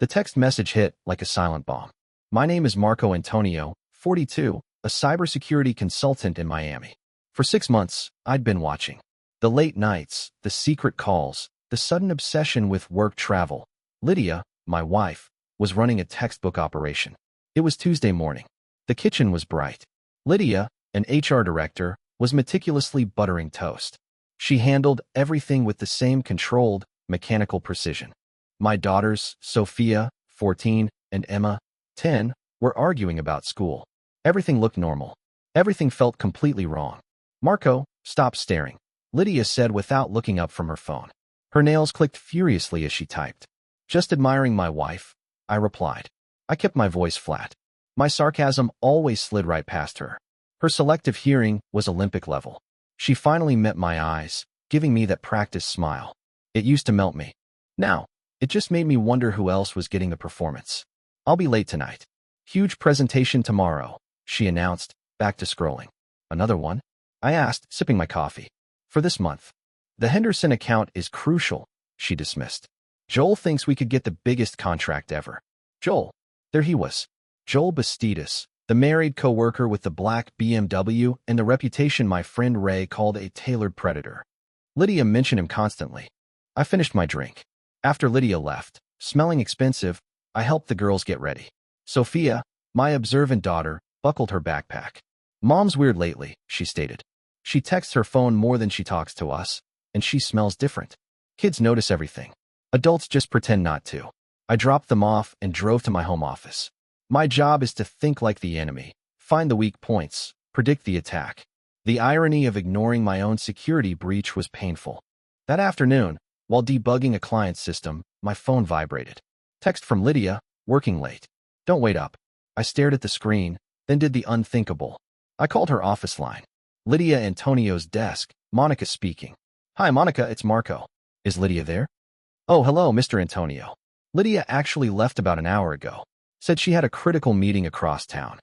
The text message hit like a silent bomb. My name is Marco Antonio, 42, a cybersecurity consultant in Miami. For 6 months, I'd been watching. The late nights, the secret calls, the sudden obsession with work travel. Lydia, my wife, was running a textbook operation. It was Tuesday morning. The kitchen was bright. Lydia, an HR director, was meticulously buttering toast. She handled everything with the same controlled, mechanical precision. My daughters, Sophia, 14, and Emma, 10, were arguing about school. Everything looked normal. Everything felt completely wrong. Marco, stop staring, Lydia said without looking up from her phone. Her nails clicked furiously as she typed. Just admiring my wife, I replied. I kept my voice flat. My sarcasm always slid right past her. Her selective hearing was Olympic level. She finally met my eyes, giving me that practiced smile. It used to melt me. Now, it just made me wonder who else was getting the performance. I'll be late tonight. Huge presentation tomorrow, she announced, back to scrolling. Another one? I asked, sipping my coffee. For this month. The Henderson account is crucial, she dismissed. Joel thinks we could get the biggest contract ever. Joel. There he was. Joel Bastidas, the married co-worker with the black BMW and the reputation my friend Ray called a tailored predator. Lydia mentioned him constantly. I finished my drink. After Lydia left, smelling expensive, I helped the girls get ready. Sophia, my observant daughter, buckled her backpack. Mom's weird lately, she stated. She texts her phone more than she talks to us, and she smells different. Kids notice everything. Adults just pretend not to. I dropped them off and drove to my home office. My job is to think like the enemy, find the weak points, predict the attack. The irony of ignoring my own security breach was painful. That afternoon, while debugging a client's system, my phone vibrated. Text from Lydia, working late. Don't wait up. I stared at the screen, then did the unthinkable. I called her office line. Lydia Antonio's desk, Monica speaking. Hi, Monica, it's Marco. Is Lydia there? Oh, hello, Mr. Antonio. Lydia actually left about an hour ago. Said she had a critical meeting across town.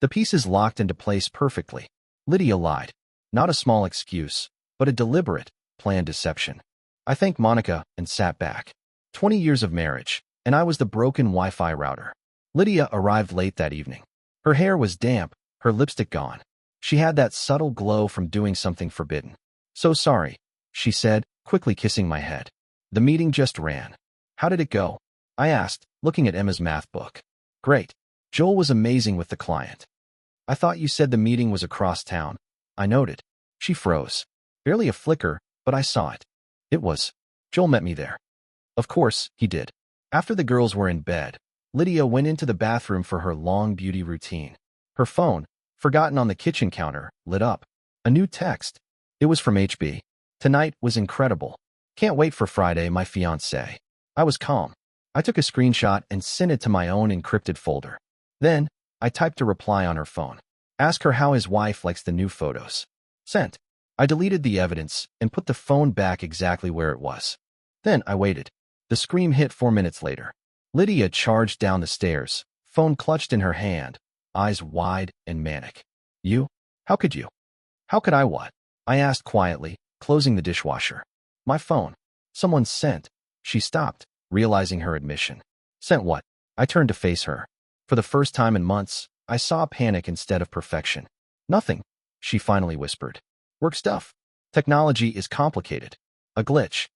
The pieces locked into place perfectly. Lydia lied. Not a small excuse, but a deliberate, planned deception. I thanked Monica and sat back. 20 years of marriage, and I was the broken Wi-Fi router. Lydia arrived late that evening. Her hair was damp, her lipstick gone. She had that subtle glow from doing something forbidden. So sorry, she said, quickly kissing my head. The meeting just ran. How did it go? I asked, looking at Emma's math book. Great. Joel was amazing with the client. I thought you said the meeting was across town. I noted. She froze. Barely a flicker, but I saw it. It was. Joel met me there. Of course, he did. After the girls were in bed, Lydia went into the bathroom for her long beauty routine. Her phone, forgotten on the kitchen counter, lit up. A new text. It was from HB. Tonight was incredible. Can't wait for Friday, my fiancé. I was calm. I took a screenshot and sent it to my own encrypted folder. Then, I typed a reply on her phone. Ask her how his wife likes the new photos. Sent. I deleted the evidence and put the phone back exactly where it was. Then I waited. The scream hit 4 minutes later. Lydia charged down the stairs, phone clutched in her hand, eyes wide and manic. You? How could you? How could I what? I asked quietly, closing the dishwasher. My phone. Someone sent. She stopped, realizing her admission. Sent what? I turned to face her. For the first time in months, I saw panic instead of perfection. Nothing, she finally whispered. Work stuff. Technology is complicated. A glitch.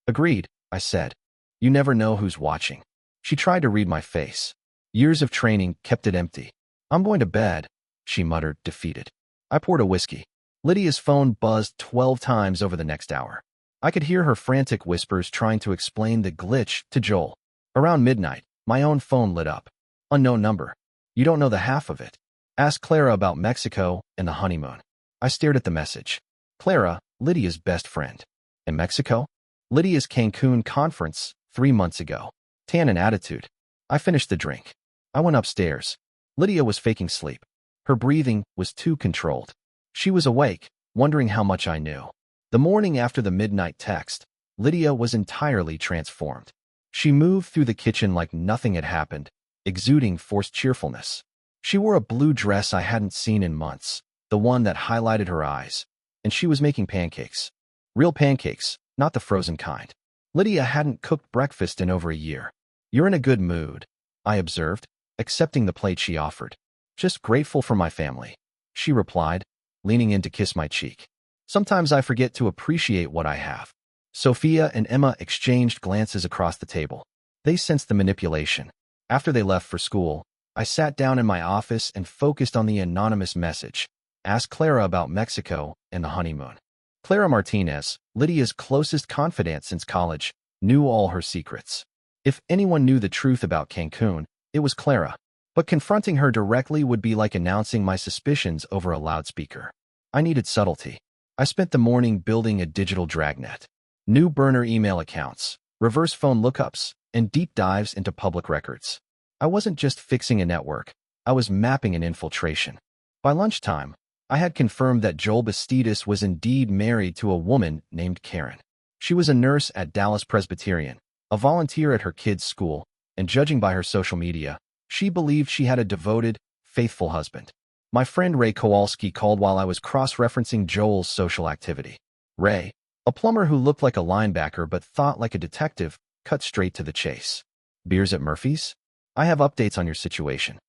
Agreed, I said. You never know who's watching. She tried to read my face. Years of training kept it empty. I'm going to bed, she muttered, defeated. I poured a whiskey. Lydia's phone buzzed 12 times over the next hour. I could hear her frantic whispers trying to explain the glitch to Joel. Around midnight, my own phone lit up. Unknown number. You don't know the half of it. Ask Clara about Mexico and the honeymoon. I stared at the message. Clara, Lydia's best friend. In Mexico? Lydia's Cancun conference 3 months ago. Tan and attitude. I finished the drink. I went upstairs. Lydia was faking sleep. Her breathing was too controlled. She was awake, wondering how much I knew. The morning after the midnight text, Lydia was entirely transformed. She moved through the kitchen like nothing had happened, exuding forced cheerfulness. She wore a blue dress I hadn't seen in months, the one that highlighted her eyes, and she was making pancakes. Real pancakes, not the frozen kind. Lydia hadn't cooked breakfast in over a year. You're in a good mood, I observed, accepting the plate she offered. Just grateful for my family, she replied, leaning in to kiss my cheek. Sometimes I forget to appreciate what I have. Sophia and Emma exchanged glances across the table. They sensed the manipulation. After they left for school, I sat down in my office and focused on the anonymous message. Ask Clara about Mexico and the honeymoon. Clara Martinez, Lydia's closest confidant since college, knew all her secrets. If anyone knew the truth about Cancun, it was Clara. But confronting her directly would be like announcing my suspicions over a loudspeaker. I needed subtlety. I spent the morning building a digital dragnet. New burner email accounts, reverse phone lookups, and deep dives into public records. I wasn't just fixing a network. I was mapping an infiltration. By lunchtime, I had confirmed that Joel Bastidas was indeed married to a woman named Karen. She was a nurse at Dallas Presbyterian, a volunteer at her kids' school, and judging by her social media, she believed she had a devoted, faithful husband. My friend Ray Kowalski called while I was cross-referencing Joel's social activity. Ray, a plumber who looked like a linebacker but thought like a detective, cut straight to the chase. Beers at Murphy's? I have updates on your situation.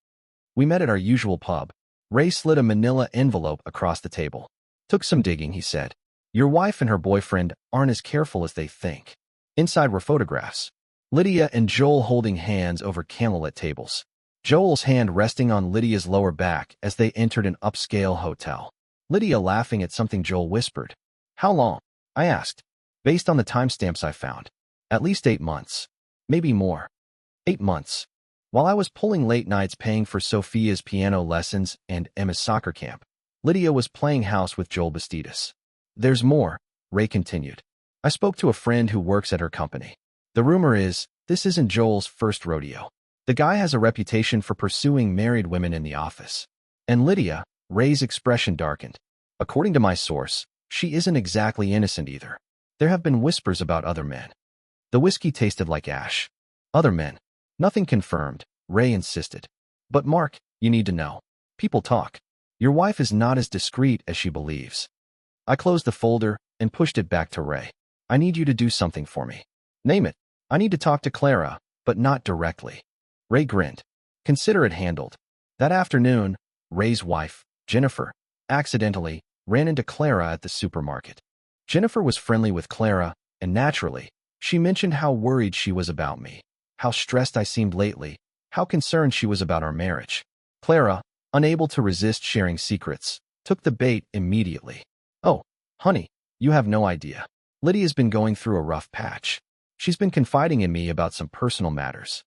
We met at our usual pub. Ray slid a manila envelope across the table. Took some digging, he said. Your wife and her boyfriend aren't as careful as they think. Inside were photographs. Lydia and Joel holding hands over candlelit tables. Joel's hand resting on Lydia's lower back as they entered an upscale hotel. Lydia laughing at something Joel whispered. How long? I asked. Based on the timestamps I found. At least 8 months. Maybe more. 8 months. While I was pulling late nights paying for Sophia's piano lessons and Emma's soccer camp, Lydia was playing house with Joel Bastidas. There's more, Ray continued. I spoke to a friend who works at her company. The rumor is, this isn't Joel's first rodeo. The guy has a reputation for pursuing married women in the office. And Lydia, Ray's expression darkened. According to my source, she isn't exactly innocent either. There have been whispers about other men. The whiskey tasted like ash. Other men. Nothing confirmed, Ray insisted. But Mark, you need to know. People talk. Your wife is not as discreet as she believes. I closed the folder and pushed it back to Ray. I need you to do something for me. Name it. I need to talk to Clara, but not directly. Ray grinned. Consider it handled. That afternoon, Ray's wife, Jennifer, accidentally ran into Clara at the supermarket. Jennifer was friendly with Clara, and naturally, she mentioned how worried she was about me, how stressed I seemed lately, how concerned she was about our marriage. Clara, unable to resist sharing secrets, took the bait immediately. Oh, honey, you have no idea. Lydia's been going through a rough patch. She's been confiding in me about some personal matters.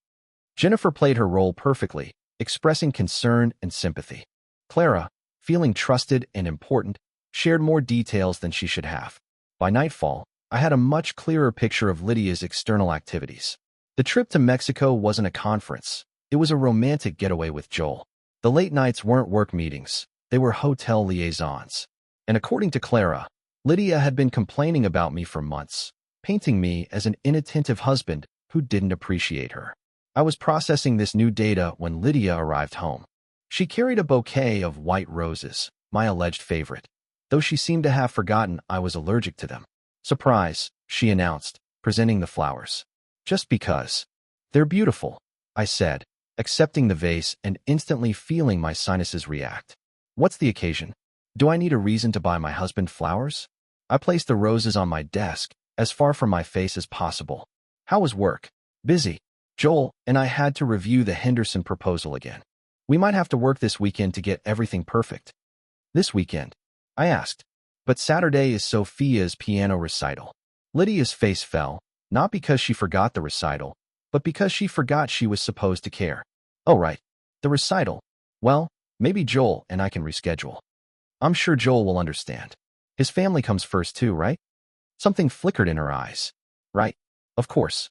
Jennifer played her role perfectly, expressing concern and sympathy. Clara, feeling trusted and important, shared more details than she should have. By nightfall, I had a much clearer picture of Lydia's external activities. The trip to Mexico wasn't a conference. It was a romantic getaway with Joel. The late nights weren't work meetings. They were hotel liaisons. And according to Clara, Lydia had been complaining about me for months, painting me as an inattentive husband who didn't appreciate her. I was processing this new data when Lydia arrived home. She carried a bouquet of white roses, my alleged favorite, though she seemed to have forgotten I was allergic to them. Surprise, she announced, presenting the flowers. Just because. They're beautiful, I said, accepting the vase and instantly feeling my sinuses react. What's the occasion? Do I need a reason to buy my husband flowers? I placed the roses on my desk, as far from my face as possible. How was work? Busy. Joel and I had to review the Henderson proposal again. We might have to work this weekend to get everything perfect. This weekend? I asked. But Saturday is Sophia's piano recital. Lydia's face fell, not because she forgot the recital, but because she forgot she was supposed to care. Oh right, the recital. Well, maybe Joel and I can reschedule. I'm sure Joel will understand. His family comes first too, right? Something flickered in her eyes. Right, of course.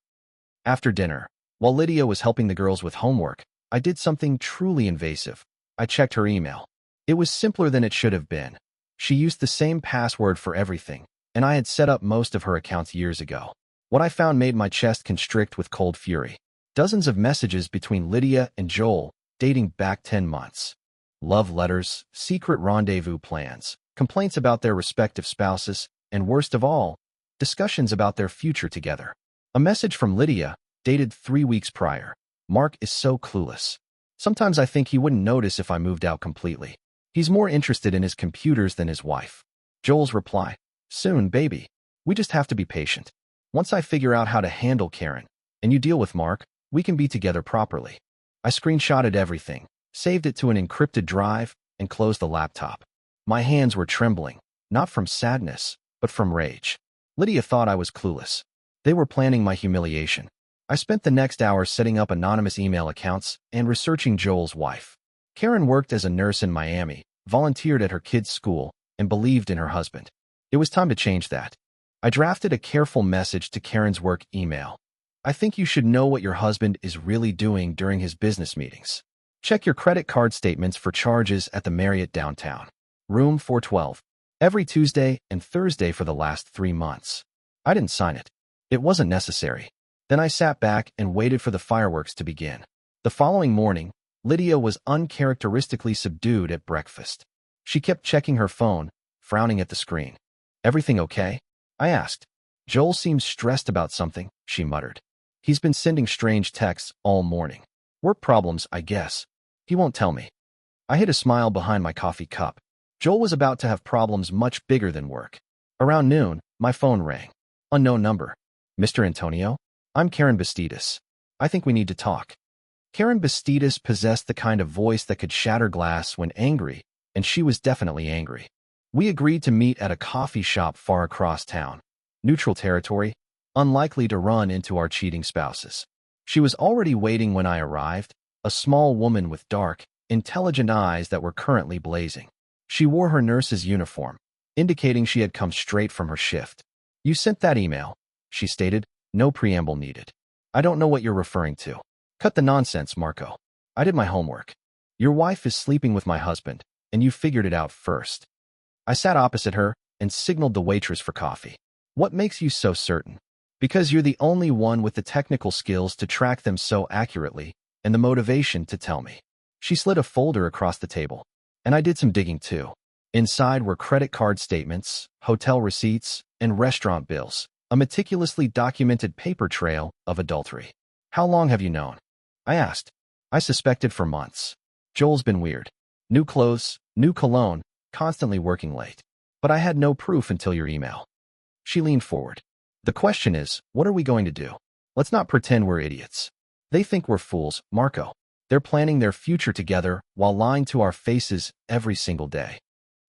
After dinner, while Lydia was helping the girls with homework, I did something truly invasive. I checked her email. It was simpler than it should have been. She used the same password for everything, and I had set up most of her accounts years ago. What I found made my chest constrict with cold fury. Dozens of messages between Lydia and Joel, dating back 10 months. Love letters, secret rendezvous plans, complaints about their respective spouses, and worst of all, discussions about their future together. A message from Lydia, dated 3 weeks prior. Mark is so clueless. Sometimes I think he wouldn't notice if I moved out completely. He's more interested in his computers than his wife. Joel's reply, soon, baby. We just have to be patient. Once I figure out how to handle Karen, and you deal with Mark, we can be together properly. I screenshotted everything, saved it to an encrypted drive, and closed the laptop. My hands were trembling, not from sadness, but from rage. Lydia thought I was clueless. They were planning my humiliation. I spent the next hour setting up anonymous email accounts and researching Joel's wife. Karen worked as a nurse in Miami, volunteered at her kids' school, and believed in her husband. It was time to change that. I drafted a careful message to Karen's work email. I think you should know what your husband is really doing during his business meetings. Check your credit card statements for charges at the Marriott downtown. Room 412. Every Tuesday and Thursday for the last 3 months. I didn't sign it. It wasn't necessary. Then I sat back and waited for the fireworks to begin. The following morning, Lydia was uncharacteristically subdued at breakfast. She kept checking her phone, frowning at the screen. Everything okay? I asked. Joel seems stressed about something, she muttered. He's been sending strange texts all morning. Work problems, I guess. He won't tell me. I hid a smile behind my coffee cup. Joel was about to have problems much bigger than work. Around noon, my phone rang. Unknown number. Mr. Antonio? I'm Karen Bastidas. I think we need to talk. Karen Bastidas possessed the kind of voice that could shatter glass when angry, and she was definitely angry. We agreed to meet at a coffee shop far across town. Neutral territory, unlikely to run into our cheating spouses. She was already waiting when I arrived, a small woman with dark, intelligent eyes that were currently blazing. She wore her nurse's uniform, indicating she had come straight from her shift. You sent that email, she stated, no preamble needed. I don't know what you're referring to. Cut the nonsense, Marco. I did my homework. Your wife is sleeping with my husband, and you figured it out first. I sat opposite her and signaled the waitress for coffee. What makes you so certain? Because you're the only one with the technical skills to track them so accurately and the motivation to tell me. She slid a folder across the table, and I did some digging too. Inside were credit card statements, hotel receipts, and restaurant bills, a meticulously documented paper trail of adultery. How long have you known? I asked. I suspected for months. Joel's been weird. New clothes, new cologne, constantly working late. But I had no proof until your email. She leaned forward. The question is, what are we going to do? Let's not pretend we're idiots. They think we're fools, Marco. They're planning their future together while lying to our faces every single day.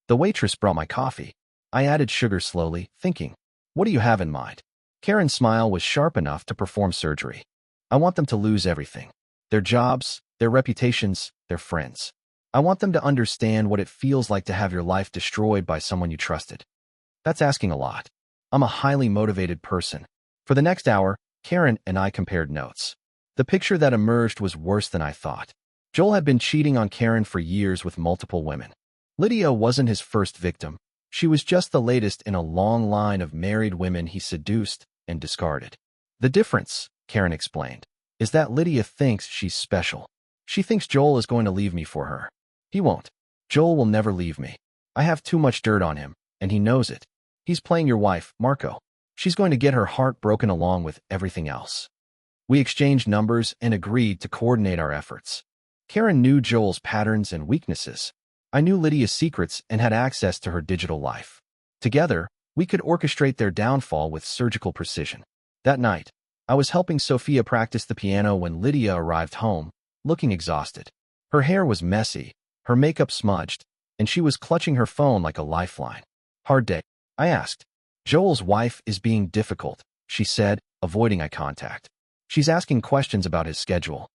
The waitress brought my coffee. I added sugar slowly, thinking, what do you have in mind? Karen's smile was sharp enough to perform surgery. I want them to lose everything. Their jobs, their reputations, their friends. I want them to understand what it feels like to have your life destroyed by someone you trusted. That's asking a lot. I'm a highly motivated person. For the next hour, Karen and I compared notes. The picture that emerged was worse than I thought. Joel had been cheating on Karen for years with multiple women. Lydia wasn't his first victim. She was just the latest in a long line of married women he seduced and discarded. The difference, Karen explained, is that Lydia thinks she's special. She thinks Joel is going to leave me for her. He won't. Joel will never leave me. I have too much dirt on him, and he knows it. He's playing your wife, Marco. She's going to get her heart broken along with everything else. We exchanged numbers and agreed to coordinate our efforts. Karen knew Joel's patterns and weaknesses. I knew Lydia's secrets and had access to her digital life. Together, we could orchestrate their downfall with surgical precision. That night, I was helping Sophia practice the piano when Lydia arrived home, looking exhausted. Her hair was messy, her makeup smudged, and she was clutching her phone like a lifeline. Hard day, I asked. Joel's wife is being difficult, she said, avoiding eye contact. She's asking questions about his schedule.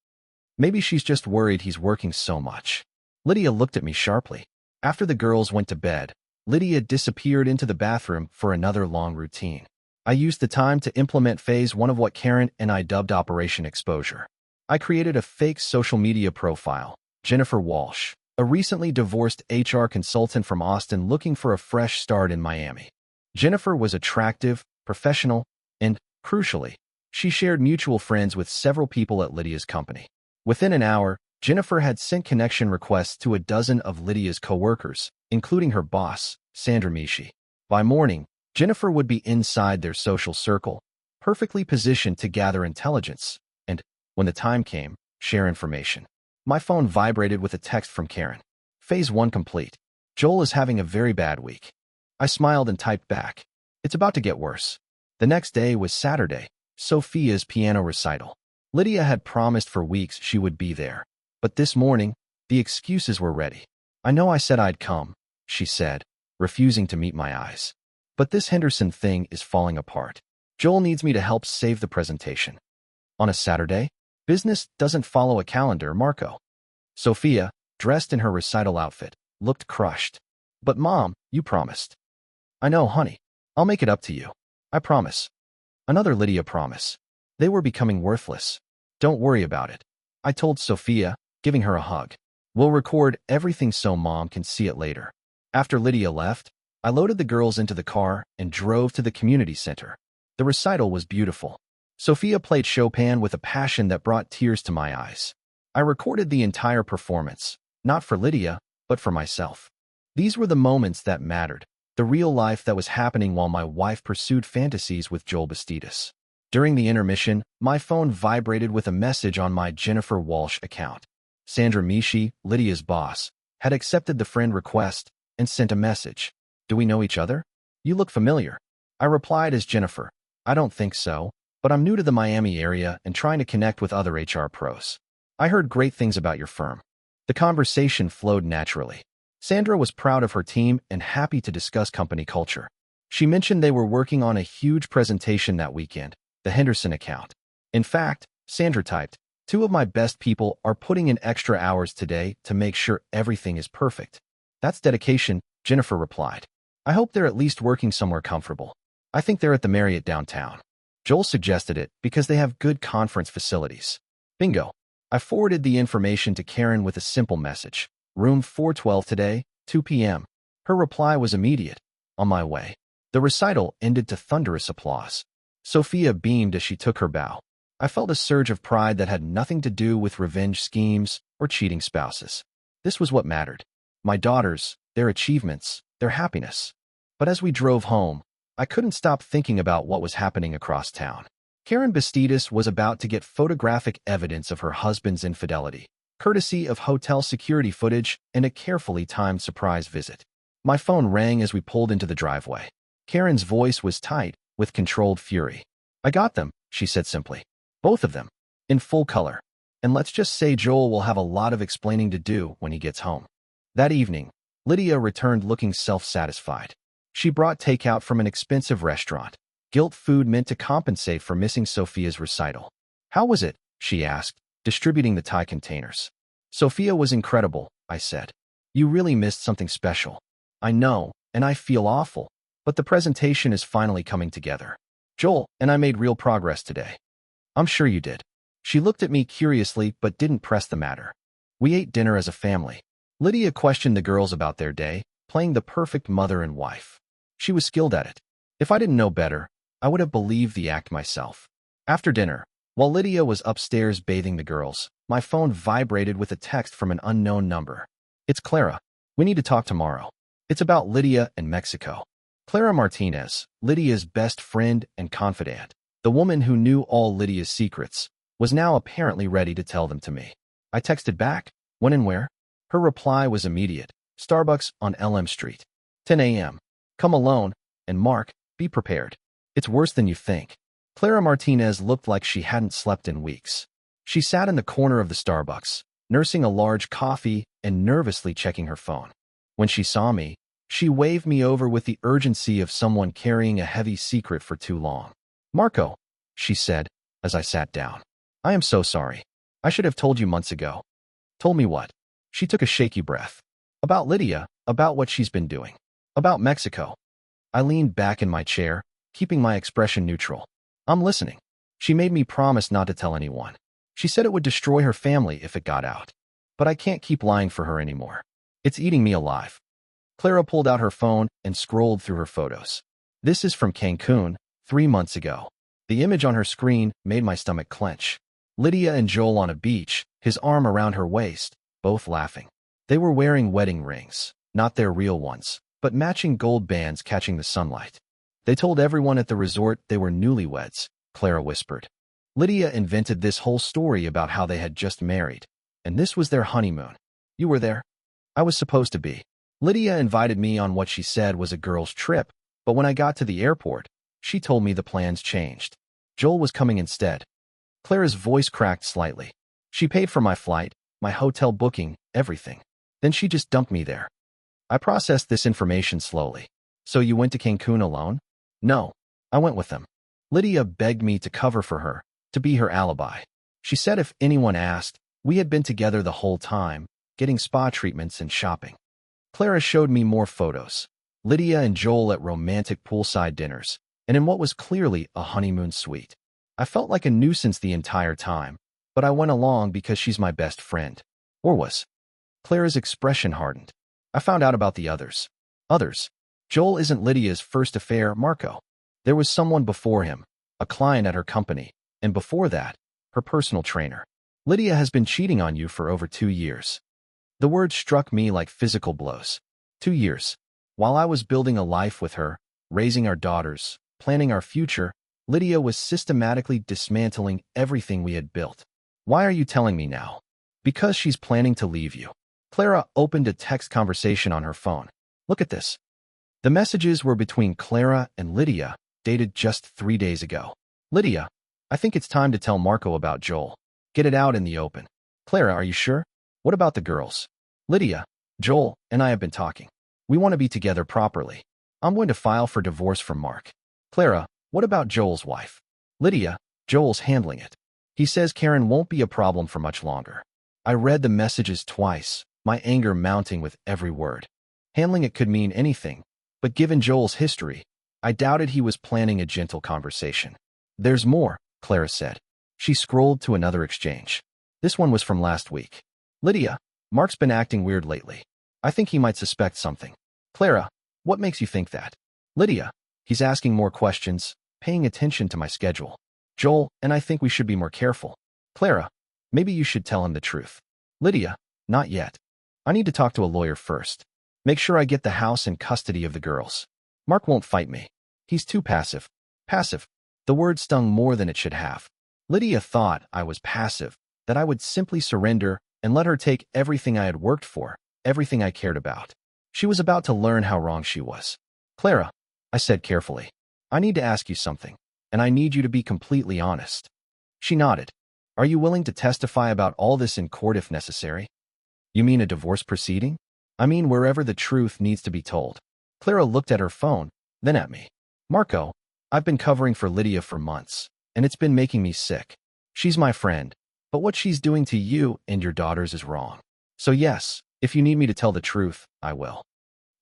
Maybe she's just worried he's working so much. Lydia looked at me sharply. After the girls went to bed, Lydia disappeared into the bathroom for another long routine. I used the time to implement phase 1 of what Karen and I dubbed Operation Exposure. I created a fake social media profile, Jennifer Walsh, a recently divorced HR consultant from Austin looking for a fresh start in Miami. Jennifer was attractive, professional, and, crucially, she shared mutual friends with several people at Lydia's company. Within an hour, Jennifer had sent connection requests to a dozen of Lydia's coworkers, including her boss, Sandra Mishi. By morning, Jennifer would be inside their social circle, perfectly positioned to gather intelligence, When the time came, share information. My phone vibrated with a text from Karen. Phase 1 complete. Joel is having a very bad week. I smiled and typed back. It's about to get worse. The next day was Saturday, Sophia's piano recital. Lydia had promised for weeks she would be there. But this morning, the excuses were ready. I know I said I'd come, she said, refusing to meet my eyes. But this Henderson thing is falling apart. Joel needs me to help save the presentation. On a Saturday? Business doesn't follow a calendar, Marco. Sophia, dressed in her recital outfit, looked crushed. But Mom, you promised. I know, honey. I'll make it up to you. I promise. Another Lydia promise. They were becoming worthless. Don't worry about it. I told Sophia, giving her a hug. We'll record everything so Mom can see it later. After Lydia left, I loaded the girls into the car and drove to the community center. The recital was beautiful. Sophia played Chopin with a passion that brought tears to my eyes. I recorded the entire performance, not for Lydia, but for myself. These were the moments that mattered, the real life that was happening while my wife pursued fantasies with Joel Bastidas. During the intermission, my phone vibrated with a message on my Jennifer Walsh account. Sandra Mishi, Lydia's boss, had accepted the friend request and sent a message. Do we know each other? You look familiar. I replied as Jennifer. I don't think so, but I'm new to the Miami area and trying to connect with other HR pros. I heard great things about your firm. The conversation flowed naturally. Sandra was proud of her team and happy to discuss company culture. She mentioned they were working on a huge presentation that weekend, the Henderson account. In fact, Sandra typed, 2 of my best people are putting in extra hours today to make sure everything is perfect. That's dedication, Jennifer replied. I hope they're at least working somewhere comfortable. I think they're at the Marriott downtown. Joel suggested it because they have good conference facilities. Bingo. I forwarded the information to Karen with a simple message. Room 412 today, 2 p.m. Her reply was immediate. On my way. The recital ended to thunderous applause. Sophia beamed as she took her bow. I felt a surge of pride that had nothing to do with revenge schemes or cheating spouses. This was what mattered. My daughters, their achievements, their happiness. But as we drove home, I couldn't stop thinking about what was happening across town. Karen Bastidas was about to get photographic evidence of her husband's infidelity, courtesy of hotel security footage and a carefully timed surprise visit. My phone rang as we pulled into the driveway. Karen's voice was tight, with controlled fury. I got them, she said simply. Both of them. In full color. And let's just say Joel will have a lot of explaining to do when he gets home. That evening, Lydia returned looking self-satisfied. She brought takeout from an expensive restaurant. Guilt food meant to compensate for missing Sophia's recital. How was it? She asked, distributing the Thai containers. Sophia was incredible, I said. You really missed something special. I know, and I feel awful, but the presentation is finally coming together. Joel and I made real progress today. I'm sure you did. She looked at me curiously but didn't press the matter. We ate dinner as a family. Lydia questioned the girls about their day, playing the perfect mother and wife. She was skilled at it. If I didn't know better, I would have believed the act myself. After dinner, while Lydia was upstairs bathing the girls, my phone vibrated with a text from an unknown number. It's Clara. We need to talk tomorrow. It's about Lydia and Mexico. Clara Martinez, Lydia's best friend and confidant, the woman who knew all Lydia's secrets, was now apparently ready to tell them to me. I texted back, when and where? Her reply was immediate. Starbucks on LM Street. 10 a.m. Come alone, and Mark, be prepared. It's worse than you think. Clara Martinez looked like she hadn't slept in weeks. She sat in the corner of the Starbucks, nursing a large coffee and nervously checking her phone. When she saw me, she waved me over with the urgency of someone carrying a heavy secret for too long. Marco, she said, as I sat down. I am so sorry. I should have told you months ago. Told me what? She took a shaky breath. About Lydia, about what she's been doing. About Mexico. I leaned back in my chair, keeping my expression neutral. I'm listening. She made me promise not to tell anyone. She said it would destroy her family if it got out. But I can't keep lying for her anymore. It's eating me alive. Clara pulled out her phone and scrolled through her photos. This is from Cancun, 3 months ago. The image on her screen made my stomach clench. Lydia and Joel on a beach, his arm around her waist, both laughing. They were wearing wedding rings, not their real ones, but matching gold bands catching the sunlight. They told everyone at the resort they were newlyweds, Clara whispered. Lydia invented this whole story about how they had just married, and this was their honeymoon. You were there? I was supposed to be. Lydia invited me on what she said was a girls' trip, but when I got to the airport, she told me the plans changed. Joel was coming instead. Clara's voice cracked slightly. She paid for my flight, my hotel booking, everything. Then she just dumped me there. I processed this information slowly. So you went to Cancun alone? No, I went with them. Lydia begged me to cover for her, to be her alibi. She said if anyone asked, we had been together the whole time, getting spa treatments and shopping. Clara showed me more photos. Lydia and Joel at romantic poolside dinners, and in what was clearly a honeymoon suite. I felt like a nuisance the entire time, but I went along because she's my best friend. Or was. Clara's expression hardened. I found out about the others. Others. Joel isn't Lydia's first affair, Marco. There was someone before him, a client at her company, and before that, her personal trainer. Lydia has been cheating on you for over 2 years. The word struck me like physical blows. 2 years. While I was building a life with her, raising our daughters, planning our future, Lydia was systematically dismantling everything we had built. Why are you telling me now? Because she's planning to leave you. Clara opened a text conversation on her phone. Look at this. The messages were between Clara and Lydia, dated just 3 days ago. Lydia, I think it's time to tell Marco about Joel. Get it out in the open. Clara, are you sure? What about the girls? Lydia, Joel and I have been talking. We want to be together properly. I'm going to file for divorce from Mark. Clara, what about Joel's wife? Lydia, Joel's handling it. He says Karen won't be a problem for much longer. I read the messages twice, my anger mounting with every word. Handling it could mean anything, but given Joel's history, I doubted he was planning a gentle conversation. There's more, Clara said. She scrolled to another exchange. This one was from last week. Lydia, Mark's been acting weird lately. I think he might suspect something. Clara, what makes you think that? Lydia, he's asking more questions, paying attention to my schedule. Joel and I think we should be more careful. Clara, maybe you should tell him the truth. Lydia, not yet. I need to talk to a lawyer first. Make sure I get the house and custody of the girls. Mark won't fight me. He's too passive. Passive. The word stung more than it should have. Lydia thought I was passive, that I would simply surrender and let her take everything I had worked for, everything I cared about. She was about to learn how wrong she was. Clara, I said carefully, I need to ask you something, and I need you to be completely honest. She nodded. Are you willing to testify about all this in court if necessary? You mean a divorce proceeding? I mean wherever the truth needs to be told. Clara looked at her phone, then at me. Marco, I've been covering for Lydia for months, and it's been making me sick. She's my friend, but what she's doing to you and your daughters is wrong. So yes, if you need me to tell the truth, I will.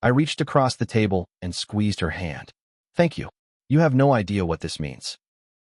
I reached across the table and squeezed her hand. Thank you. You have no idea what this means.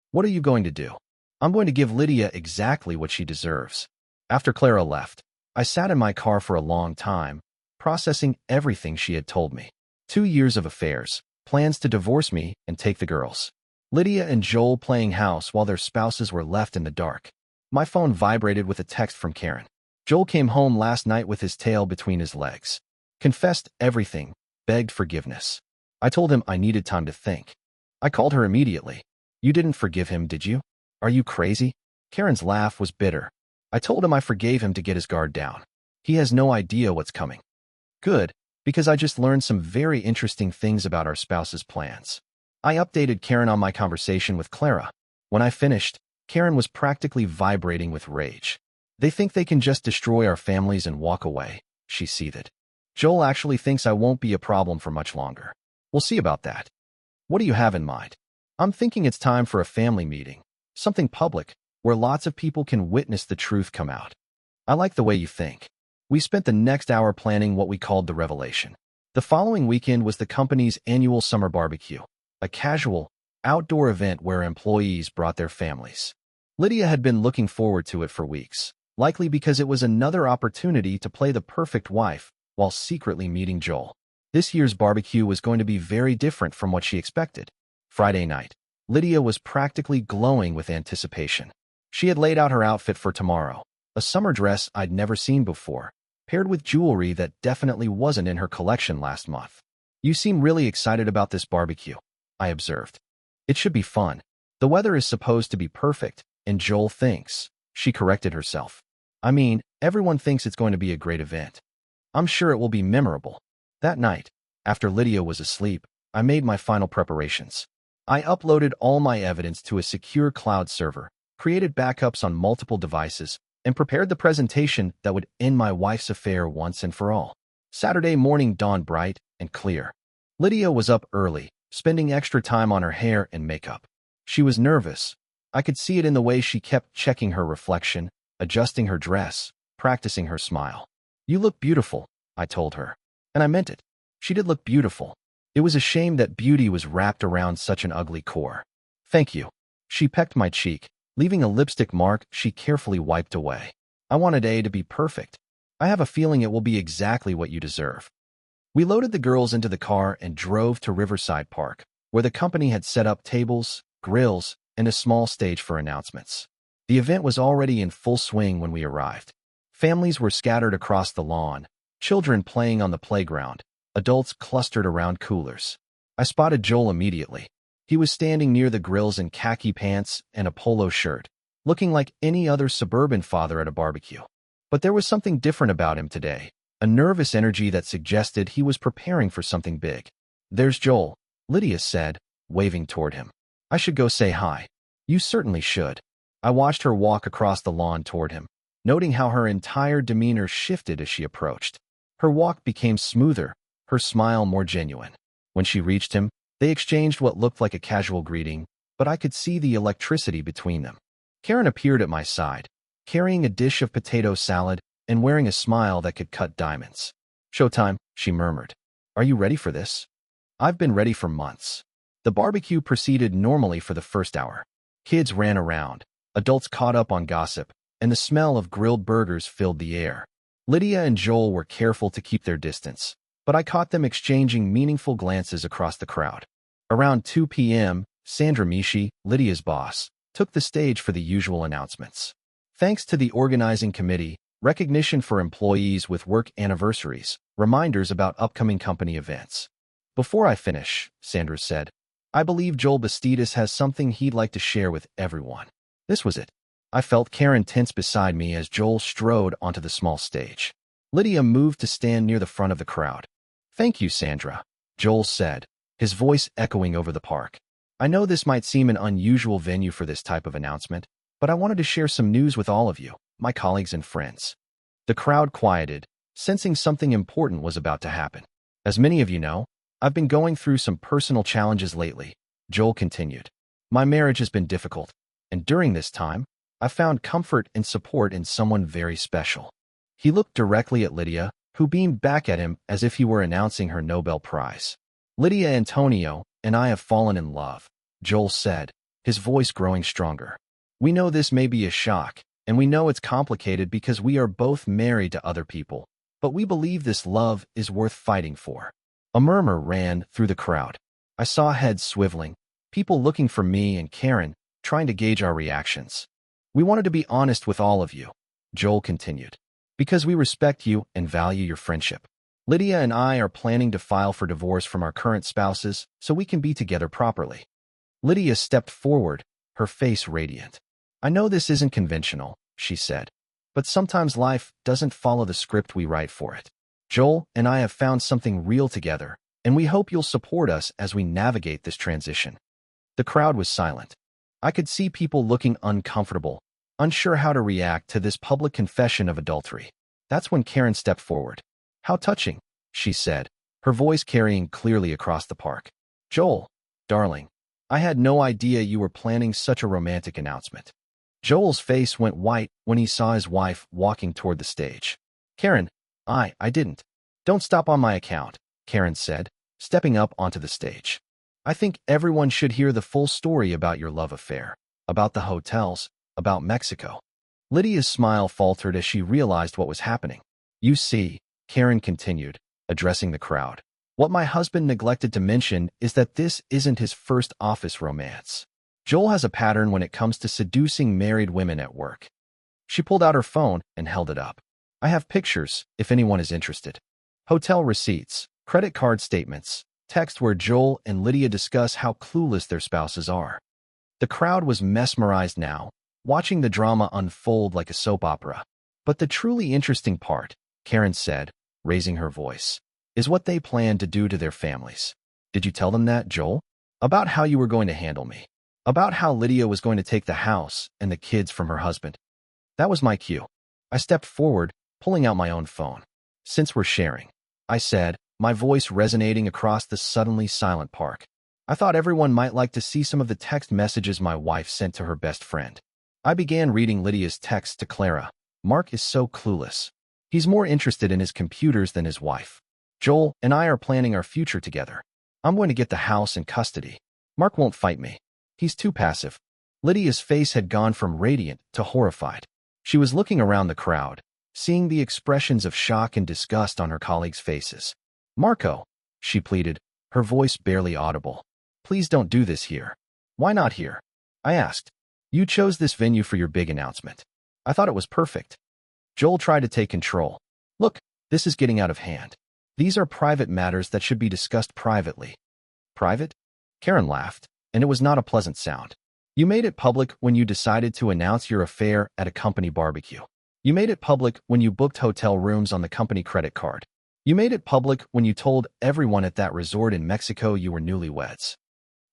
What are you going to do? I'm going to give Lydia exactly what she deserves. After Clara left, I sat in my car for a long time, processing everything she had told me. 2 years of affairs, plans to divorce me and take the girls. Lydia and Joel playing house while their spouses were left in the dark. My phone vibrated with a text from Karen. Joel came home last night with his tail between his legs. Confessed everything, begged forgiveness. I told him I needed time to think. I called her immediately. You didn't forgive him, did you? Are you crazy? Karen's laugh was bitter. I told him I forgave him to get his guard down. He has no idea what's coming. Good, because I just learned some very interesting things about our spouse's plans. I updated Karen on my conversation with Clara. When I finished, Karen was practically vibrating with rage. They think they can just destroy our families and walk away, she seethed. Joel actually thinks I won't be a problem for much longer. We'll see about that. What do you have in mind? I'm thinking it's time for a family meeting, something public, where lots of people can witness the truth come out. I like the way you think. We spent the next hour planning what we called the revelation. The following weekend was the company's annual summer barbecue, a casual, outdoor event where employees brought their families. Lydia had been looking forward to it for weeks, likely because it was another opportunity to play the perfect wife while secretly meeting Joel. This year's barbecue was going to be very different from what she expected. Friday night, Lydia was practically glowing with anticipation. She had laid out her outfit for tomorrow, a summer dress I'd never seen before, paired with jewelry that definitely wasn't in her collection last month. You seem really excited about this barbecue, I observed. It should be fun. The weather is supposed to be perfect, And Joel thinks. She corrected herself. I mean, everyone thinks it's going to be a great event. I'm sure it will be memorable. That night, after Lydia was asleep, I made my final preparations. I uploaded all my evidence to a secure cloud server, created backups on multiple devices, and prepared the presentation that would end my wife's affair once and for all. Saturday morning dawned bright and clear. Lydia was up early, spending extra time on her hair and makeup. She was nervous. I could see it in the way she kept checking her reflection, adjusting her dress, practicing her smile. You look beautiful, I told her. And I meant it. She did look beautiful. It was a shame that beauty was wrapped around such an ugly core. Thank you. She pecked my cheek, leaving a lipstick mark she carefully wiped away. I wanted A to be perfect. I have a feeling it will be exactly what you deserve. We loaded the girls into the car and drove to Riverside Park, where the company had set up tables, grills, and a small stage for announcements. The event was already in full swing when we arrived. Families were scattered across the lawn, children playing on the playground, adults clustered around coolers. I spotted Joel immediately. He was standing near the grills in khaki pants and a polo shirt, looking like any other suburban father at a barbecue. But there was something different about him today, a nervous energy that suggested he was preparing for something big. There's Joel, Lydia said, waving toward him. I should go say hi. You certainly should. I watched her walk across the lawn toward him, noting how her entire demeanor shifted as she approached. Her walk became smoother, her smile more genuine. When she reached him, they exchanged what looked like a casual greeting, but I could see the electricity between them. Karen appeared at my side, carrying a dish of potato salad and wearing a smile that could cut diamonds. Showtime, she murmured. Are you ready for this? I've been ready for months. The barbecue proceeded normally for the first hour. Kids ran around, adults caught up on gossip, and the smell of grilled burgers filled the air. Lydia and Joel were careful to keep their distance, but I caught them exchanging meaningful glances across the crowd. Around 2 p.m., Sandra Mishi, Lydia's boss, took the stage for the usual announcements. Thanks to the organizing committee, recognition for employees with work anniversaries, reminders about upcoming company events. Before I finish, Sandra said, I believe Joel Bastidas has something he'd like to share with everyone. This was it. I felt Karen tense beside me as Joel strode onto the small stage. Lydia moved to stand near the front of the crowd. Thank you, Sandra, Joel said, his voice echoing over the park. I know this might seem an unusual venue for this type of announcement, but I wanted to share some news with all of you, my colleagues and friends. The crowd quieted, sensing something important was about to happen. As many of you know, I've been going through some personal challenges lately, Joel continued. My marriage has been difficult, and during this time, I found comfort and support in someone very special. He looked directly at Lydia, who beamed back at him as if he were announcing her Nobel Prize. Lydia Antonio and I have fallen in love, Joel said, his voice growing stronger. We know this may be a shock, and we know it's complicated because we are both married to other people, but we believe this love is worth fighting for. A murmur ran through the crowd. I saw heads swiveling, people looking for me and Karen, trying to gauge our reactions. We wanted to be honest with all of you, Joel continued, because we respect you and value your friendship. Lydia and I are planning to file for divorce from our current spouses so we can be together properly. Lydia stepped forward, her face radiant. I know this isn't conventional, she said, but sometimes life doesn't follow the script we write for it. Joel and I have found something real together, and we hope you'll support us as we navigate this transition. The crowd was silent. I could see people looking uncomfortable, unsure how to react to this public confession of adultery. That's when Karen stepped forward. How touching, she said, her voice carrying clearly across the park. Joel, darling, I had no idea you were planning such a romantic announcement. Joel's face went white when he saw his wife walking toward the stage. Karen, I didn't. Don't stop on my account, Karen said, stepping up onto the stage. I think everyone should hear the full story about your love affair, about the hotels, about Mexico. Lydia's smile faltered as she realized what was happening. You see, Karen continued, addressing the crowd. What my husband neglected to mention is that this isn't his first office romance. Joel has a pattern when it comes to seducing married women at work. She pulled out her phone and held it up. I have pictures, if anyone is interested. Hotel receipts, credit card statements, text where Joel and Lydia discuss how clueless their spouses are. The crowd was mesmerized now, watching the drama unfold like a soap opera. But the truly interesting part, Karen said, raising her voice, is what they plan to do to their families. Did you tell them that, Joel? About how you were going to handle me. About how Lydia was going to take the house and the kids from her husband. That was my cue. I stepped forward, pulling out my own phone. Since we're sharing, I said, my voice resonating across the suddenly silent park. I thought everyone might like to see some of the text messages my wife sent to her best friend. I began reading Lydia's text to Clara. Mark is so clueless. He's more interested in his computers than his wife. Joel and I are planning our future together. I'm going to get the house and custody. Mark won't fight me. He's too passive. Lydia's face had gone from radiant to horrified. She was looking around the crowd, seeing the expressions of shock and disgust on her colleagues' faces. Marco, she pleaded, her voice barely audible. Please don't do this here. Why not here? I asked. You chose this venue for your big announcement. I thought it was perfect. Joel tried to take control. Look, this is getting out of hand. These are private matters that should be discussed privately. Private? Karen laughed, and it was not a pleasant sound. You made it public when you decided to announce your affair at a company barbecue. You made it public when you booked hotel rooms on the company credit card. You made it public when you told everyone at that resort in Mexico you were newlyweds.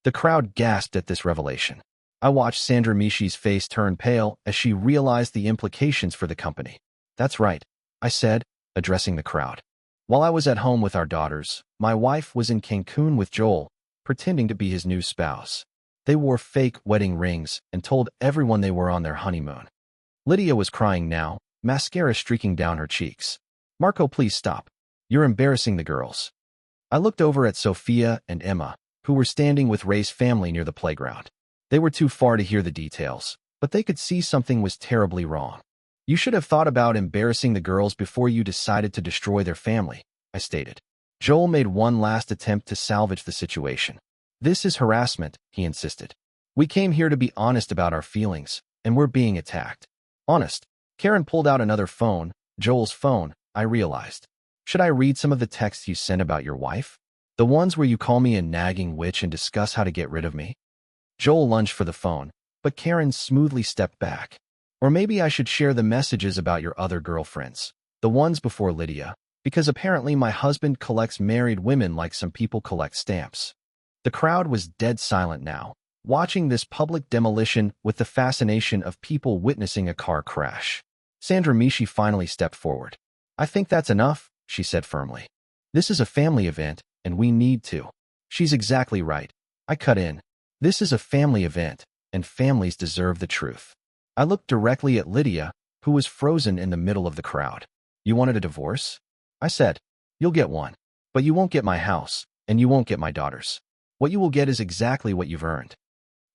The crowd gasped at this revelation. I watched Sandra Mishi's face turn pale as she realized the implications for the company. That's right, I said, addressing the crowd. While I was at home with our daughters, my wife was in Cancun with Joel, pretending to be his new spouse. They wore fake wedding rings and told everyone they were on their honeymoon. Lydia was crying now, mascara streaking down her cheeks. Marco, please stop. You're embarrassing the girls. I looked over at Sophia and Emma, who were standing with Ray's family near the playground. They were too far to hear the details, but they could see something was terribly wrong. You should have thought about embarrassing the girls before you decided to destroy their family, I stated. Joel made one last attempt to salvage the situation. This is harassment, he insisted. We came here to be honest about our feelings, and we're being attacked. Honest. Karen pulled out another phone, Joel's phone, I realized. Should I read some of the texts you sent about your wife? The ones where you call me a nagging witch and discuss how to get rid of me? Joel lunged for the phone, but Karen smoothly stepped back. Or maybe I should share the messages about your other girlfriends, the ones before Lydia, because apparently my husband collects married women like some people collect stamps. The crowd was dead silent now, watching this public demolition with the fascination of people witnessing a car crash. Sandra Mishi finally stepped forward. I think that's enough, she said firmly. This is a family event, and we need to. She's exactly right. I cut in. This is a family event, and families deserve the truth. I looked directly at Lydia, who was frozen in the middle of the crowd. You wanted a divorce? I said. You'll get one. But you won't get my house, and you won't get my daughters. What you will get is exactly what you've earned.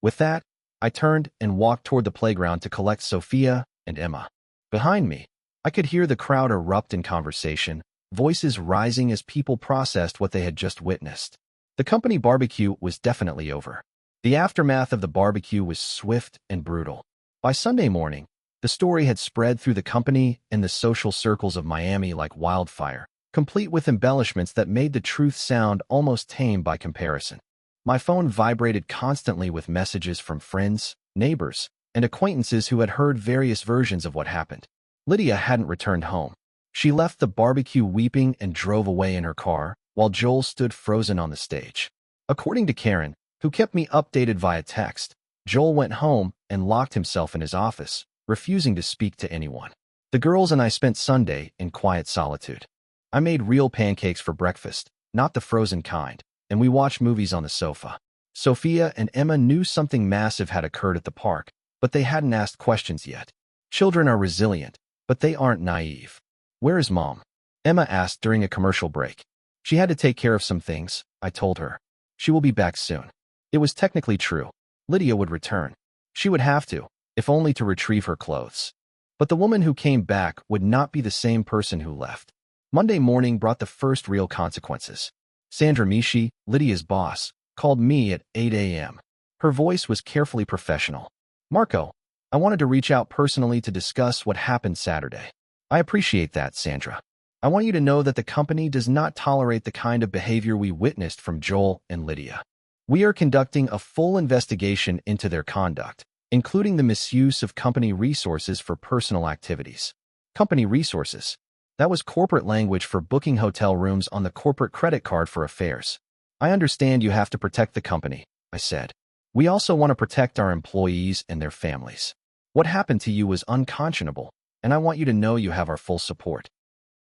With that, I turned and walked toward the playground to collect Sophia and Emma. Behind me, I could hear the crowd erupt in conversation, voices rising as people processed what they had just witnessed. The company barbecue was definitely over. The aftermath of the barbecue was swift and brutal. By Sunday morning, the story had spread through the company and the social circles of Miami like wildfire, complete with embellishments that made the truth sound almost tame by comparison. My phone vibrated constantly with messages from friends, neighbors, and acquaintances who had heard various versions of what happened. Lydia hadn't returned home. She left the barbecue weeping and drove away in her car, while Joel stood frozen on the stage. According to Karen, who kept me updated via text, Joel went home and locked himself in his office, refusing to speak to anyone. The girls and I spent Sunday in quiet solitude. I made real pancakes for breakfast, not the frozen kind, and we watched movies on the sofa. Sophia and Emma knew something massive had occurred at the park, but they hadn't asked questions yet. Children are resilient, but they aren't naive. Where is Mom? Emma asked during a commercial break. She had to take care of some things, I told her. She will be back soon. It was technically true. Lydia would return. She would have to, if only to retrieve her clothes. But the woman who came back would not be the same person who left. Monday morning brought the first real consequences. Sandra Mishi, Lydia's boss, called me at 8 a.m. Her voice was carefully professional. Marco, I wanted to reach out personally to discuss what happened Saturday. I appreciate that, Sandra. I want you to know that the company does not tolerate the kind of behavior we witnessed from Joel and Lydia. We are conducting a full investigation into their conduct, including the misuse of company resources for personal activities. Company resources. That was corporate language for booking hotel rooms on the corporate credit card for affairs. I understand you have to protect the company, I said. We also want to protect our employees and their families. What happened to you was unconscionable, and I want you to know you have our full support.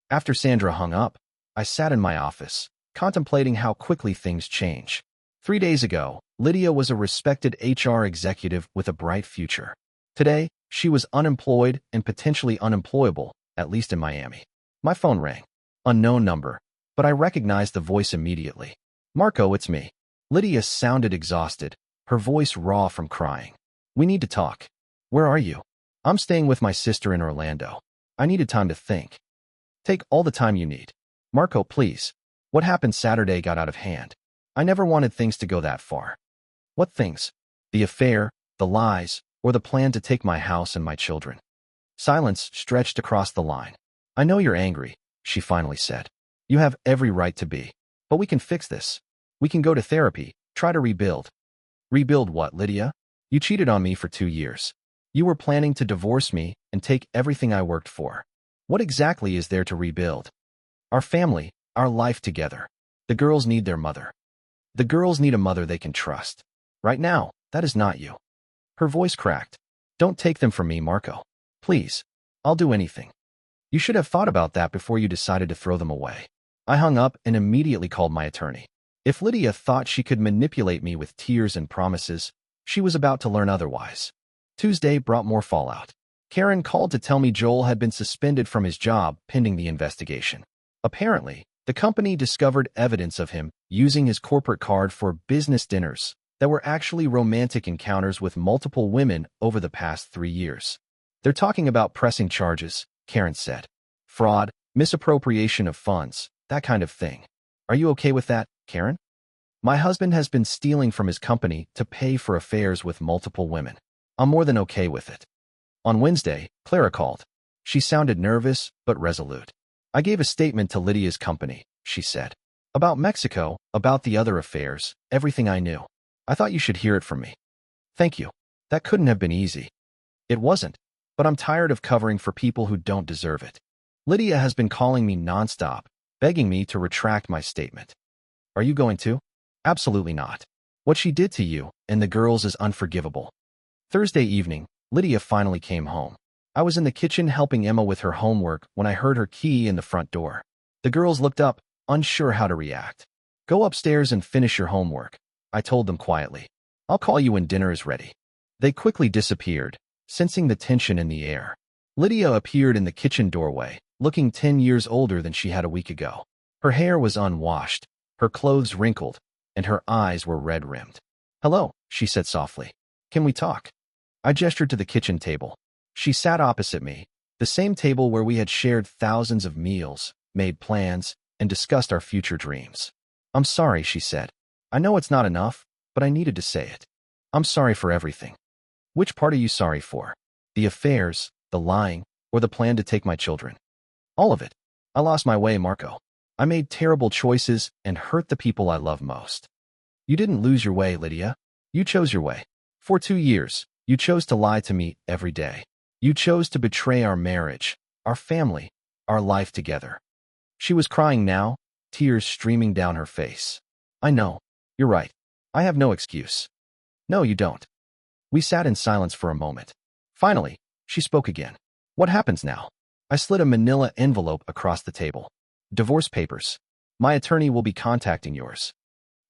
After Sandra hung up, I sat in my office, contemplating how quickly things change. 3 days ago, Lydia was a respected HR executive with a bright future. Today, she was unemployed and potentially unemployable, at least in Miami. My phone rang. Unknown number, but I recognized the voice immediately. Marco, it's me. Lydia sounded exhausted, her voice raw from crying. We need to talk. Where are you? I'm staying with my sister in Orlando. I needed time to think. Take all the time you need. Marco, please. What happened Saturday got out of hand. I never wanted things to go that far. What things? The affair, the lies, or the plan to take my house and my children? Silence stretched across the line. I know you're angry, she finally said. You have every right to be. But we can fix this. We can go to therapy, try to rebuild. Rebuild what, Lydia? You cheated on me for 2 years. You were planning to divorce me and take everything I worked for. What exactly is there to rebuild? Our family, our life together. The girls need their mother. The girls need a mother they can trust. Right now, that is not you. Her voice cracked. Don't take them from me, Marco. Please. I'll do anything. You should have thought about that before you decided to throw them away. I hung up and immediately called my attorney. If Lydia thought she could manipulate me with tears and promises, she was about to learn otherwise. Tuesday brought more fallout. Karen called to tell me Joel had been suspended from his job pending the investigation. Apparently, the company discovered evidence of him using his corporate card for business dinners that were actually romantic encounters with multiple women over the past 3 years. They're talking about pressing charges, Karen said. Fraud, misappropriation of funds, that kind of thing. Are you okay with that, Karen? My husband has been stealing from his company to pay for affairs with multiple women. I'm more than okay with it. On Wednesday, Clara called. She sounded nervous, but resolute. I gave a statement to Lydia's company, she said. About Mexico, about the other affairs, everything I knew. I thought you should hear it from me. Thank you. That couldn't have been easy. It wasn't, but I'm tired of covering for people who don't deserve it. Lydia has been calling me nonstop, begging me to retract my statement. Are you going to? Absolutely not. What she did to you and the girls is unforgivable. Thursday evening, Lydia finally came home. I was in the kitchen helping Emma with her homework when I heard her key in the front door. The girls looked up, unsure how to react. Go upstairs and finish your homework, I told them quietly. I'll call you when dinner is ready. They quickly disappeared, sensing the tension in the air. Lydia appeared in the kitchen doorway, looking 10 years older than she had a week ago. Her hair was unwashed, her clothes wrinkled, and her eyes were red-rimmed. Hello, she said softly. Can we talk? I gestured to the kitchen table. She sat opposite me, the same table where we had shared thousands of meals, made plans, and discussed our future dreams. I'm sorry, she said. I know it's not enough, but I needed to say it. I'm sorry for everything. Which part are you sorry for? The affairs, the lying, or the plan to take my children? All of it. I lost my way, Marco. I made terrible choices and hurt the people I love most. You didn't lose your way, Lydia. You chose your way. For 2 years, you chose to lie to me every day. You chose to betray our marriage, our family, our life together. She was crying now, tears streaming down her face. I know. You're right. I have no excuse. No, you don't. We sat in silence for a moment. Finally, she spoke again. What happens now? I slid a manila envelope across the table. Divorce papers. My attorney will be contacting yours.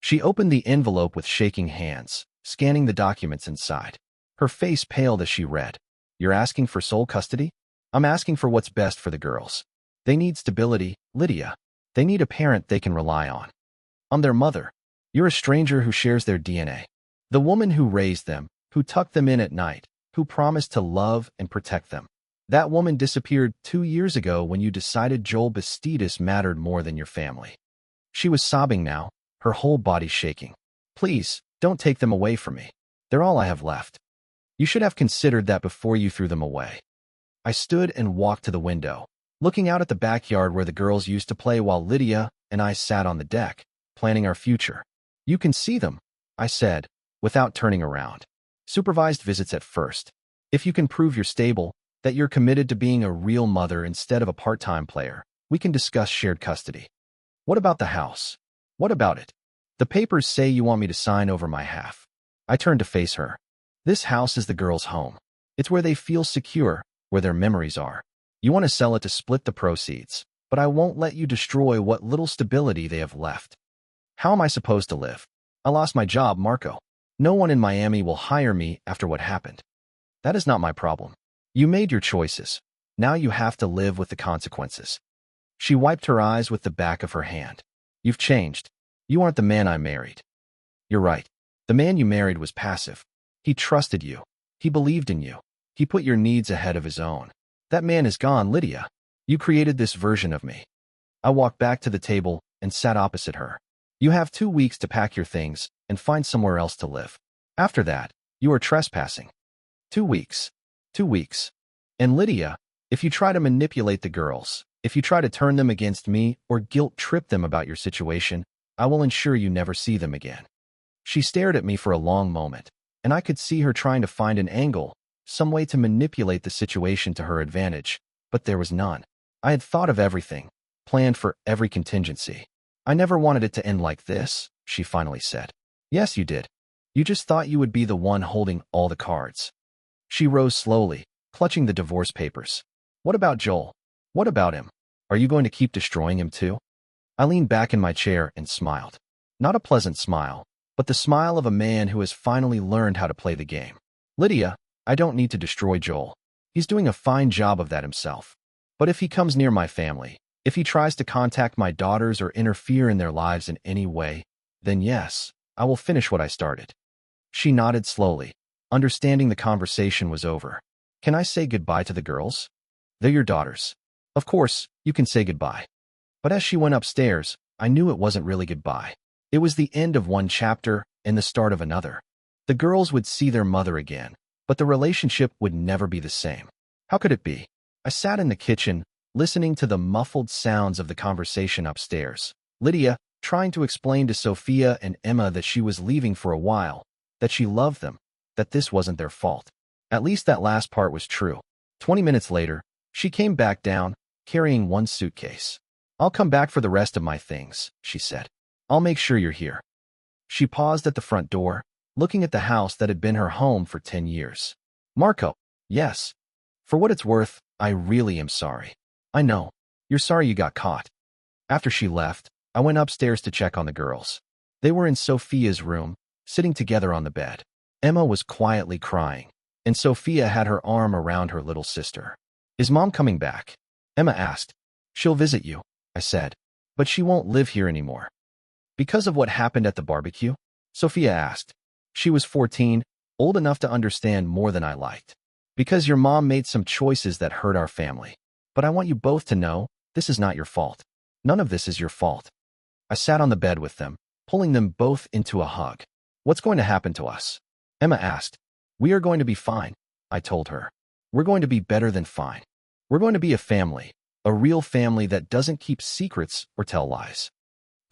She opened the envelope with shaking hands, scanning the documents inside. Her face paled as she read. You're asking for sole custody? I'm asking for what's best for the girls. They need stability, Lydia. They need a parent they can rely on. I'm their mother. You're a stranger who shares their DNA. The woman who raised them, who tucked them in at night, who promised to love and protect them. That woman disappeared 2 years ago when you decided Joel Bastidas mattered more than your family. She was sobbing now, her whole body shaking. Please, don't take them away from me. They're all I have left. You should have considered that before you threw them away. I stood and walked to the window, looking out at the backyard where the girls used to play while Lydia and I sat on the deck, planning our future. You can see them, I said, without turning around. Supervised visits at first. If you can prove you're stable, that you're committed to being a real mother instead of a part-time player, we can discuss shared custody. What about the house? What about it? The papers say you want me to sign over my half. I turned to face her. This house is the girls' home. It's where they feel secure, where their memories are. You want to sell it to split the proceeds, but I won't let you destroy what little stability they have left. How am I supposed to live? I lost my job, Marco. No one in Miami will hire me after what happened. That is not my problem. You made your choices. Now you have to live with the consequences. She wiped her eyes with the back of her hand. You've changed. You aren't the man I married. You're right. The man you married was passive. He trusted you. He believed in you. He put your needs ahead of his own. That man is gone, Lydia. You created this version of me. I walked back to the table and sat opposite her. You have 2 weeks to pack your things and find somewhere else to live. After that, you are trespassing. 2 weeks. 2 weeks. And Lydia, if you try to manipulate the girls, if you try to turn them against me or guilt-trip them about your situation, I will ensure you never see them again. She stared at me for a long moment, and I could see her trying to find an angle, some way to manipulate the situation to her advantage, but there was none. I had thought of everything, planned for every contingency. I never wanted it to end like this, she finally said. Yes, you did. You just thought you would be the one holding all the cards. She rose slowly, clutching the divorce papers. What about Joel? What about him? Are you going to keep destroying him too? I leaned back in my chair and smiled. Not a pleasant smile, but the smile of a man who has finally learned how to play the game. Lydia, I don't need to destroy Joel. He's doing a fine job of that himself. But if he comes near my family, if he tries to contact my daughters or interfere in their lives in any way, then yes, I will finish what I started. She nodded slowly, understanding the conversation was over. Can I say goodbye to the girls? They're your daughters. Of course, you can say goodbye. But as she went upstairs, I knew it wasn't really goodbye. It was the end of one chapter and the start of another. The girls would see their mother again, but the relationship would never be the same. How could it be? I sat in the kitchen, listening to the muffled sounds of the conversation upstairs. Lydia, trying to explain to Sophia and Emma that she was leaving for a while, that she loved them, that this wasn't their fault. At least that last part was true. 20 minutes later, she came back down, carrying one suitcase. I'll come back for the rest of my things, she said. I'll make sure you're here. She paused at the front door, looking at the house that had been her home for 10 years. Marco, yes. For what it's worth, I really am sorry. I know. You're sorry you got caught. After she left, I went upstairs to check on the girls. They were in Sophia's room, sitting together on the bed. Emma was quietly crying, and Sophia had her arm around her little sister. Is Mom coming back? Emma asked. She'll visit you, I said, but she won't live here anymore. Because of what happened at the barbecue? Sophia asked. She was 14, old enough to understand more than I liked. Because your mom made some choices that hurt our family. But I want you both to know, this is not your fault. None of this is your fault. I sat on the bed with them, pulling them both into a hug. What's going to happen to us? Emma asked. We are going to be fine, I told her. We're going to be better than fine. We're going to be a family, a real family that doesn't keep secrets or tell lies.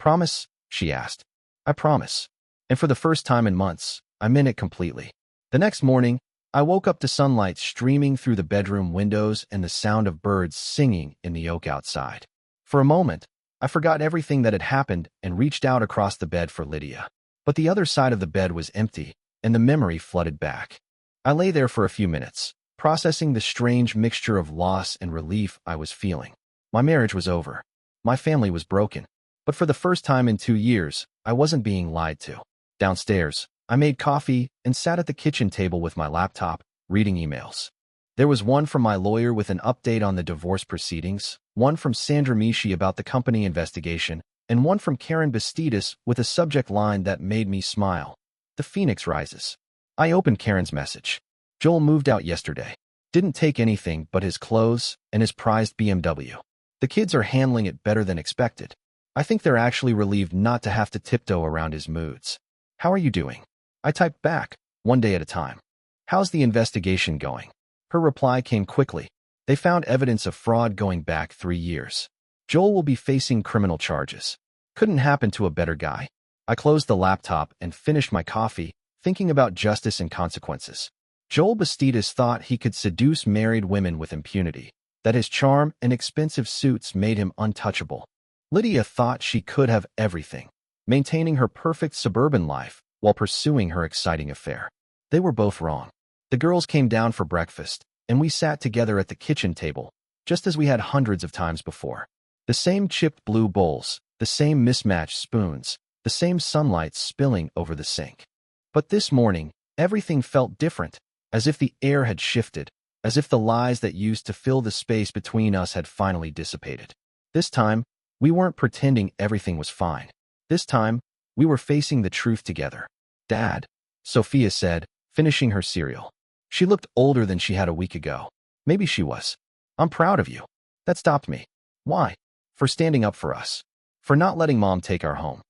Promise? She asked. I promise. And for the first time in months, I meant it completely. The next morning, I woke up to sunlight streaming through the bedroom windows and the sound of birds singing in the oak outside. For a moment, I forgot everything that had happened and reached out across the bed for Lydia. But the other side of the bed was empty, and the memory flooded back. I lay there for a few minutes, processing the strange mixture of loss and relief I was feeling. My marriage was over. My family was broken. But for the first time in 2 years, I wasn't being lied to. Downstairs, I made coffee and sat at the kitchen table with my laptop, reading emails. There was one from my lawyer with an update on the divorce proceedings, one from Sandra Mishi about the company investigation, and one from Karen Bastidas with a subject line that made me smile. The Phoenix rises. I opened Karen's message. Joel moved out yesterday. Didn't take anything but his clothes and his prized BMW. The kids are handling it better than expected. I think they're actually relieved not to have to tiptoe around his moods. How are you doing? I typed back, one day at a time. How's the investigation going? Her reply came quickly. They found evidence of fraud going back 3 years. Joel will be facing criminal charges. Couldn't happen to a better guy. I closed the laptop and finished my coffee, thinking about justice and consequences. Joel Bastidas thought he could seduce married women with impunity, that his charm and expensive suits made him untouchable. Lydia thought she could have everything, maintaining her perfect suburban life while pursuing her exciting affair. They were both wrong. The girls came down for breakfast, and we sat together at the kitchen table, just as we had hundreds of times before. The same chipped blue bowls, the same mismatched spoons, the same sunlight spilling over the sink. But this morning, everything felt different, as if the air had shifted, as if the lies that used to fill the space between us had finally dissipated. This time, we weren't pretending everything was fine. This time, we were facing the truth together. "Dad," Sophia said, finishing her cereal. She looked older than she had a week ago. Maybe she was. "I'm proud of you." That stopped me. "Why?" "For standing up for us. For not letting Mom take our home."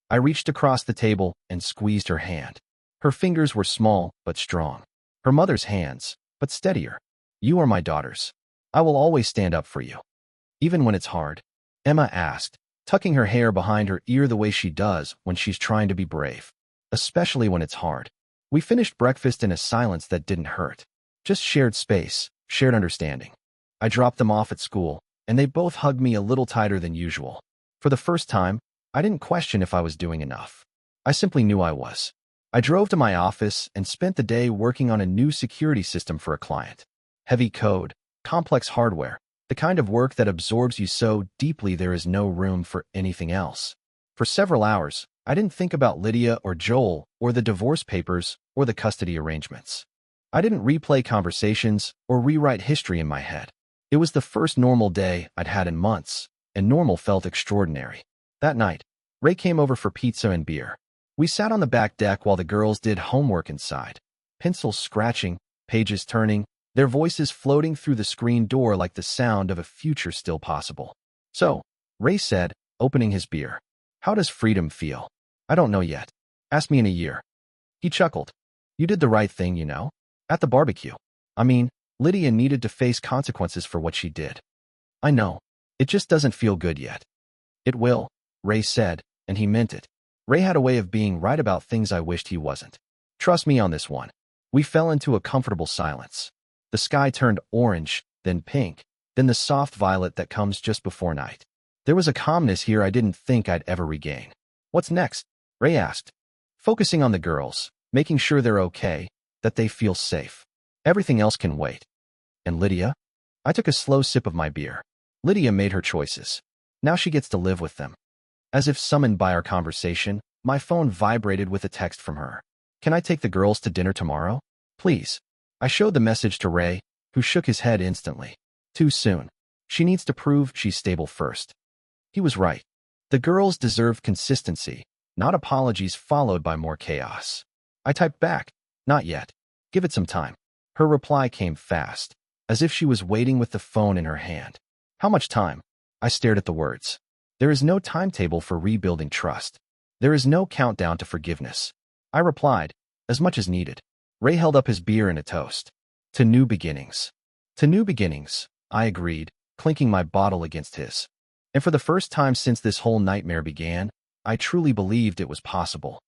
I reached across the table and squeezed her hand. Her fingers were small but strong. Her mother's hands, but steadier. "You are my daughters. I will always stand up for you." "Even when it's hard?" Emma asked, tucking her hair behind her ear the way she does when she's trying to be brave. "Especially when it's hard." We finished breakfast in a silence that didn't hurt. Just shared space, shared understanding. I dropped them off at school, and they both hugged me a little tighter than usual. For the first time, I didn't question if I was doing enough. I simply knew I was. I drove to my office and spent the day working on a new security system for a client. Heavy code, complex hardware, the kind of work that absorbs you so deeply there is no room for anything else. For several hours, I didn't think about Lydia or Joel or the divorce papers or the custody arrangements. I didn't replay conversations or rewrite history in my head. It was the first normal day I'd had in months, and normal felt extraordinary. That night, Ray came over for pizza and beer. We sat on the back deck while the girls did homework inside, pencils scratching, pages turning, their voices floating through the screen door like the sound of a future still possible. "So," Ray said, opening his beer, "how does freedom feel?" "I don't know yet. Ask me in a year." He chuckled. "You did the right thing, you know? At the barbecue. I mean, Lydia needed to face consequences for what she did." "I know. It just doesn't feel good yet." "It will," Ray said, and he meant it. Ray had a way of being right about things I wished he wasn't. "Trust me on this one." We fell into a comfortable silence. The sky turned orange, then pink, then the soft violet that comes just before night. There was a calmness here I didn't think I'd ever regain. "What's next?" Ray asked, focusing on the girls, making sure they're okay, that they feel safe. "Everything else can wait." "And Lydia?" I took a slow sip of my beer. "Lydia made her choices. Now she gets to live with them." As if summoned by our conversation, my phone vibrated with a text from her. "Can I take the girls to dinner tomorrow? Please." I showed the message to Ray, who shook his head instantly. "Too soon. She needs to prove she's stable first." He was right. The girls deserved consistency, not apologies followed by more chaos. I typed back, "Not yet. Give it some time." Her reply came fast, as if she was waiting with the phone in her hand. "How much time?" I stared at the words. There is no timetable for rebuilding trust. There is no countdown to forgiveness. I replied, "As much as needed." Ray held up his beer in a toast. "To new beginnings." "To new beginnings," I agreed, clinking my bottle against his. And for the first time since this whole nightmare began, I truly believed it was possible.